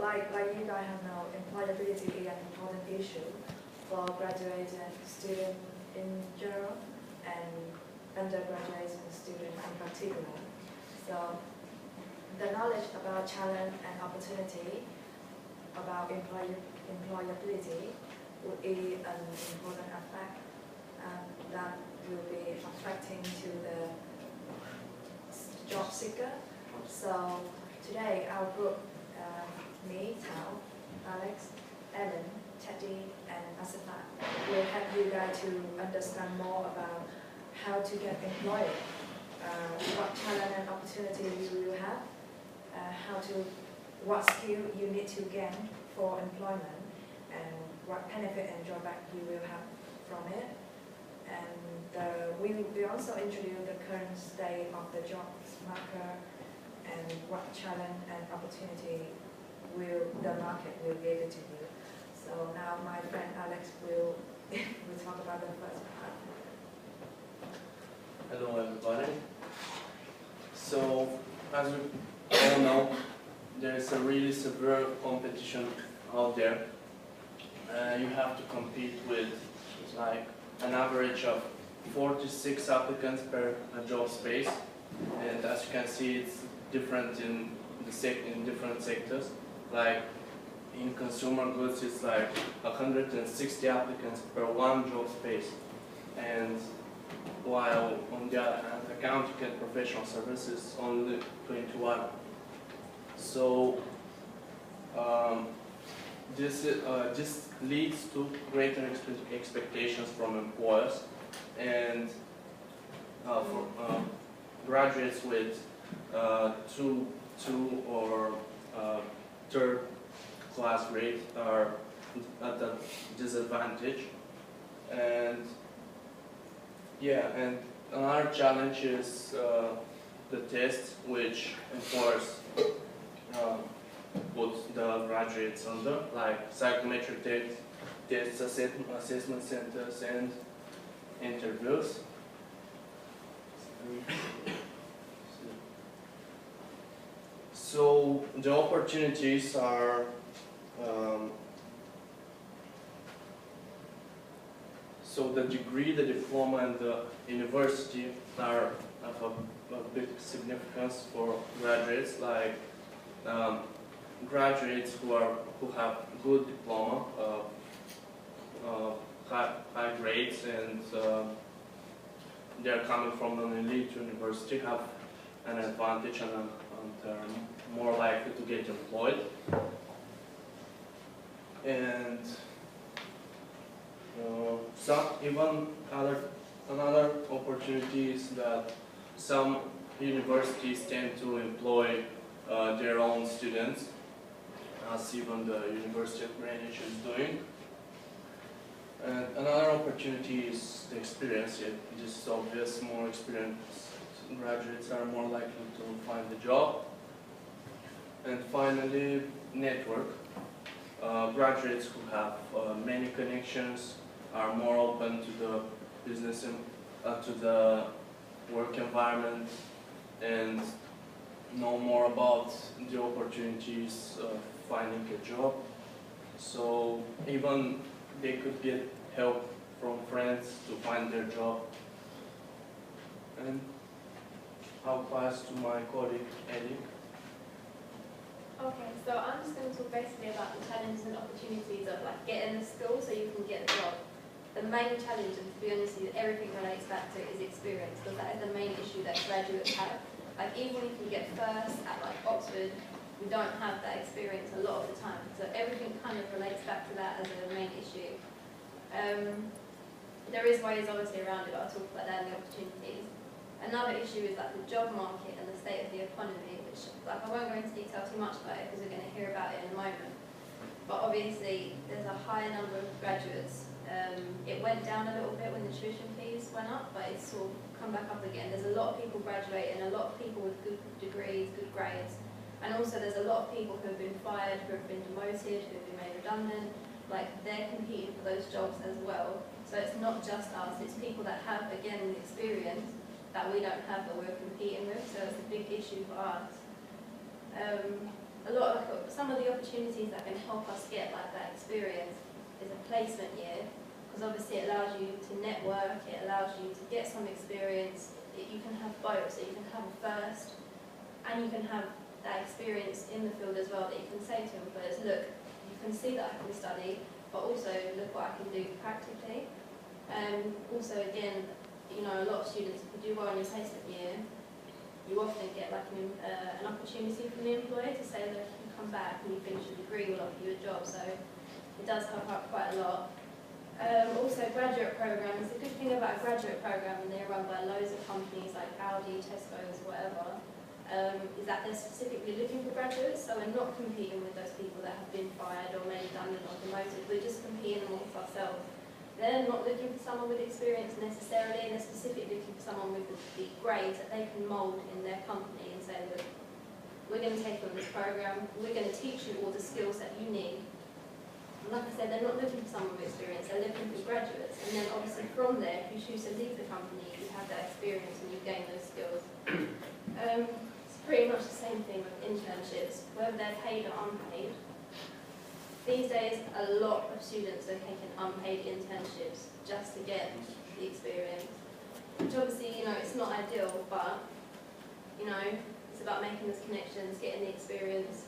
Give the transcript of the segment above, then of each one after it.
like you guys have known, employability is an important issue for graduates and students in general, and undergraduates and students in particular. So the knowledge about challenge and opportunity about employability would be an important aspect that will be affecting to the job seeker. So today our group, me, Tao, Alex, Ellen, Teddy, and Asifa will help you guys to understand more about how to get employed, what talent and opportunity you will have, what skill you need to gain for employment, and what benefit and drawback you will have from it. And we will also introduce the current state of the job market and what challenge and opportunity the market will give it to you. So now my friend Alex will talk about the first part. Hello everybody. So as we all know, there is a really severe competition out there. You have to compete with like an average of 46 applicants per job space, and as you can see, it's different in different sectors. Like in consumer goods, it's like 160 applicants per one job space, and while on the other hand, accounting and professional services only 21. So this leads to greater expectations from employers, and for graduates with two or third class grade are at a disadvantage. And yeah, and another challenge is the test which employers put the graduates under, like psychometric tests, assessment centers, and interviews. So the opportunities are so the degree, the diploma, and the university are of a big significance for graduates. Like graduates who have good diploma, high grades, and they are coming from an elite university, have an advantage and are more likely to get employed. And another opportunity is that some universities tend to employ their own students, as even the University of Greenwich is doing. And another opportunity is the experience. This is obvious. More experienced graduates are more likely to find a job. And finally, network. Graduates who have many connections are more open to the business and to the work environment, and know more about the opportunities of finding a job. So even they could get help from friends to find their job. And I'll pass to my colleague Eddie. Okay, so I'm just going to talk basically about the challenges and opportunities of like getting a skill so you can get a job. The main challenge, and to be honest with you, everything relates back to is experience, because that is the main issue that graduates have. Like even if you get first at like Oxford, we don't have that experience a lot of the time. So everything kind of relates back to that as a main issue. There is ways obviously around it, but I'll talk about that in the opportunities. Another issue is like the job market and the state of the economy, which like I won't go into detail too much about it because we're going to hear about it in a moment. But obviously there's a higher number of graduates. It went down a little bit when the tuition fees went up, but it's sort of come back up again. There's a lot of people graduating, a lot of people with good degrees, good grades, and also there's a lot of people who have been fired, who have been demoted, who have been made redundant. Like they're competing for those jobs as well. So it's not just us, it's people that have, again, experience that we don't have that we're competing with, so it's a big issue for us. some of the opportunities that can help us get like that experience is a placement year, because obviously it allows you to network, it allows you to get some experience. You can have both, so you can have a first, and you can have that experience in the field as well, that you can say to employers, look, you can see that I can study, but also look what I can do practically. Also, again, you know, a lot of students, if you do well in your placement year, you often get like an opportunity from the employer to say, look, you come back and you finish a degree, we'll offer you a job. So it does help out quite a lot. Also, graduate programs. The good thing about a graduate program, and they're run by loads of companies like Audi, Tesco's, whatever, is that they're specifically looking for graduates. So we're not competing with those people that have been fired or made redundant or demoted. We're just competing amongst ourselves. They're not looking for someone with experience necessarily, they're specifically looking for someone with the grades that they can mould in their company and say, look, we're going to take on this program, we're going to teach you all the skills that you need. And like I said, they're not looking for someone with experience, they're looking for graduates. And then obviously from there, if you choose to leave the company, you have that experience and you gain those skills. It's pretty much the same thing with internships, whether they're paid or unpaid. These days, a lot of students are taking unpaid internships just to get the experience, which obviously, you know, it's not ideal, but, you know, it's about making those connections, getting the experience.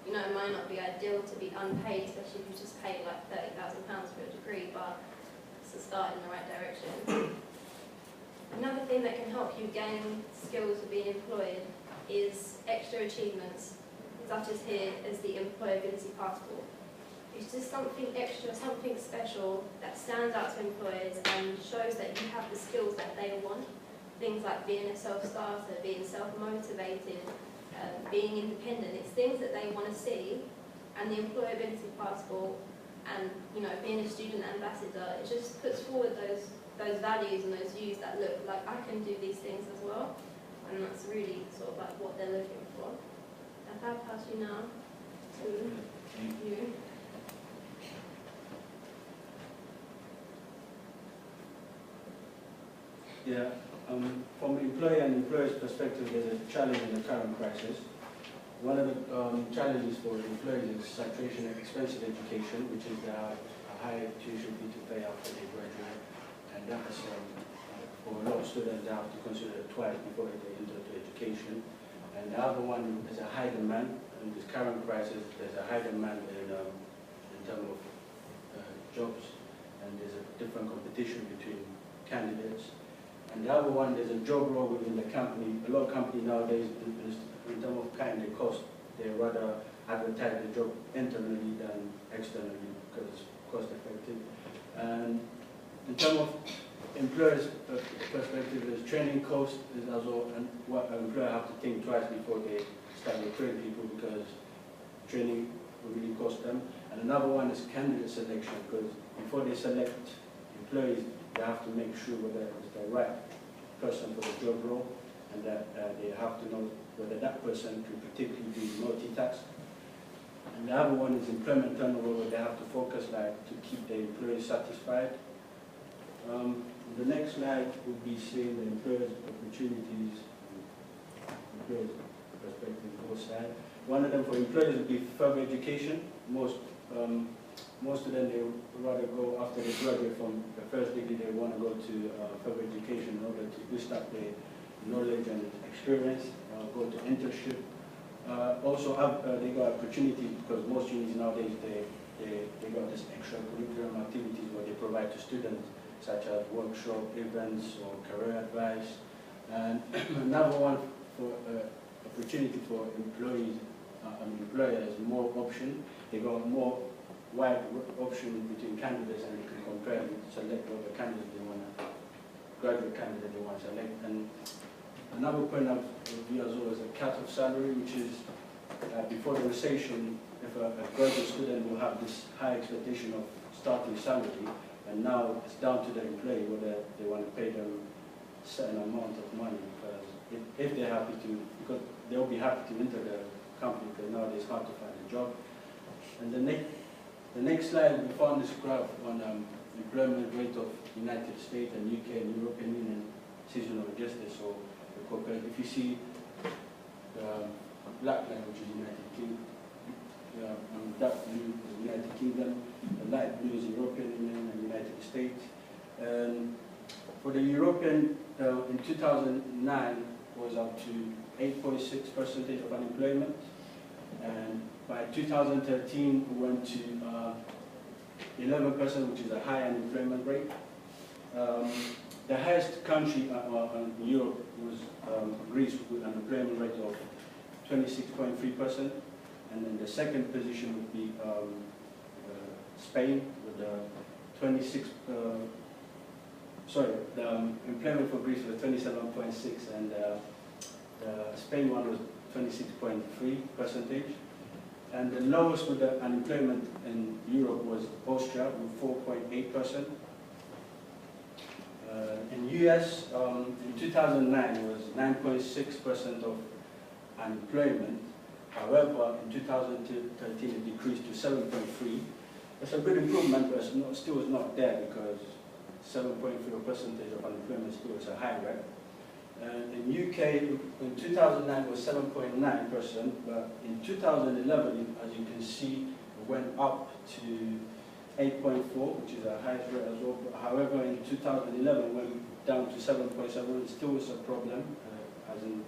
You know, it might not be ideal to be unpaid, especially if you just pay like £30,000 for a degree, but it's a start in the right direction. Another thing that can help you gain skills of being employed is extra achievements, such as here as the employability passport. It's just something extra, something special that stands out to employers and shows that you have the skills that they want. Things like being a self-starter, being self-motivated, being independent. It's things that they want to see, and the employability passport and, you know, being a student ambassador, it just puts forward those values and those views that look like I can do these things as well, and that's really sort of like what they're looking for. If I pass you now to you. Yeah, from employer and employer's perspective, there's a challenge in the current crisis. One of the challenges for employers is saturation and expensive education, which is a high tuition fee to pay after they graduate, and that's for a lot of students they have to consider it twice before they enter into education. And the other one is a high demand. In this current crisis, there's a high demand in terms of jobs, and there's a different competition between candidates. And the other one, there's a job role within the company. A lot of companies nowadays, in terms of cutting the cost, they rather advertise the job internally than externally because it's cost effective. And in terms of employers' perspective, there's training cost is also, and what an employer have to think twice before they start recruiting people because training will really cost them. And another one is candidate selection, because before they select employees, they have to make sure whether it's the right person for the job role, and that they have to know whether that person can particularly be multitask. And the other one is employment turnover, where they have to focus like to keep the employees satisfied. The next slide would be seeing the employers' opportunities, employers' perspective, both sides. One of them for employers would be further education. Most of them, they would rather go after they graduate from the first degree, they want to go to further education in order to boost up their knowledge and experience, go to internship. Also, they got opportunity because most unis nowadays, they got this extracurricular activities where they provide to students, such as workshop, events, or career advice. And another one for opportunity for employees, employers, more option. They got more wide option between candidates, and they can compare and select what the candidate they want to, graduate candidate they want to select. And another point of view as well is a cut-off salary, which is before the recession, if a graduate student will have this high expectation of starting salary, and now it's down to the employee whether they want to pay them a certain amount of money, because if they're happy to, because they'll be happy to enter the company, because nowadays it's hard to find a job. And the next slide, we found this graph on employment rate of United States and UK and European Union seasonal justice. So if you see black line, which is United Kingdom, dark blue is United Kingdom, the light blue is European Union and United States. For the European, in 2009, was up to 8.6% of unemployment, and by 2013 we went to 11%, which is a high unemployment rate. The highest country in Europe was Greece, with an unemployment rate of 26.3%, and then the second position would be Spain with 26. The employment for Greece was 27.6, and the Spain one was 26.3%. And the lowest with the unemployment in Europe was Austria with 4.8%. In US, in 2009 was 9.6% of unemployment. However, in 2013 it decreased to 7.3%. It's a good improvement, but still is not there, because 7.3% of unemployment still is a high rate. In UK, in 2009 was 7.9%, but in 2011, as you can see, it went up to 8.4%, which is a highest rate as well. However, in 2011, it went down to 7.7%. It still is a problem, as in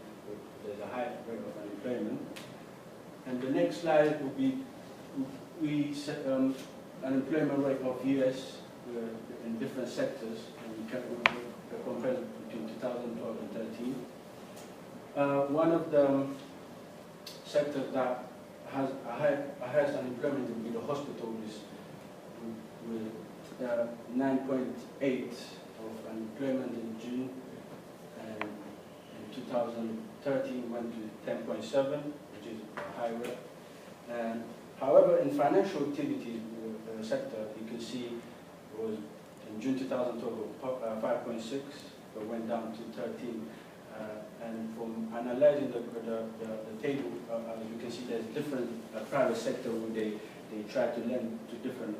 there's a high rate of unemployment. And the next slide will be unemployment rate of US in different sectors, and we can compare between 2012 and 13. One of the sectors that has a highest unemployment will be the hospitals, with 9.8% of unemployment in June, and in 2013 went to 10.7%, which is a high rate. And however, in financial activities sector, you can see it was in June 2012 5.6%, but went down to 13%. And from analyzing the table, as you can see, there's different private sector where they try to lend to different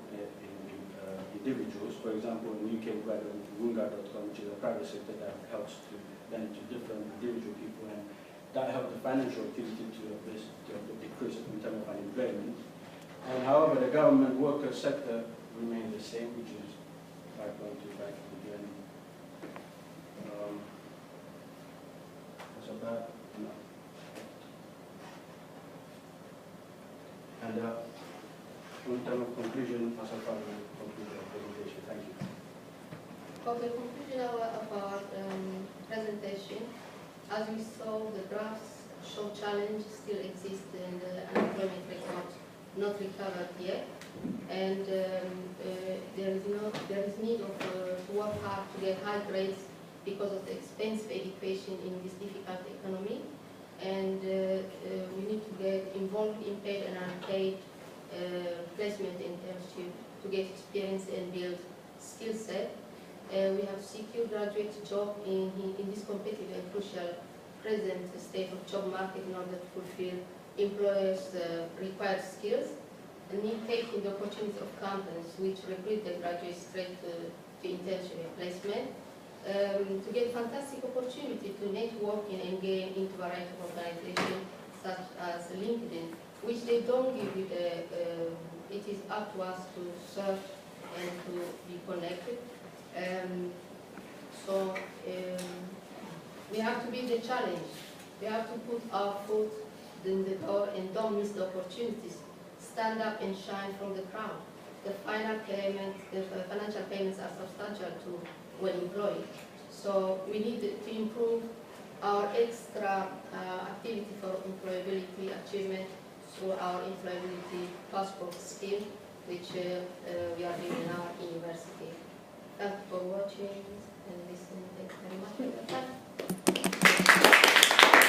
individuals. For example, in UK, we have Wunga.com, which is a private sector that helps to lend to different individual people, and that helped the financial activity to decrease in terms of unemployment. And however, the government worker sector remains the same, which is 5.25 billion. That's about enough. And in terms of conclusion, as a part of the conclusion of the presentation, thank you. For the conclusion of our presentation, as we saw, the graphs show challenge still exists and the unemployment rate not recovered yet, and there is need of to work hard to get high grades because of the expensive education in this difficult economy, and we need to get involved in paid and unpaid placement internship to get experience and build skill set. We have secured graduate job in this competitive and crucial present state of job market in order to fulfill employers' required skills, and in taking the opportunities of companies which recruit the graduates straight to internship and placement, to get fantastic opportunity to networking and gain into a variety of organizations such as LinkedIn, which they don't give you it is up to us to search and to be connected. We have to be the challenge. We have to put our foot in the door and don't miss the opportunities. Stand up and shine from the crowd. The financial payments are substantial to when employed. So we need to improve our extra activity for employability achievement through our employability passport scheme, which we are doing in our university. Thank you for watching and listening. Thank you very much for your time.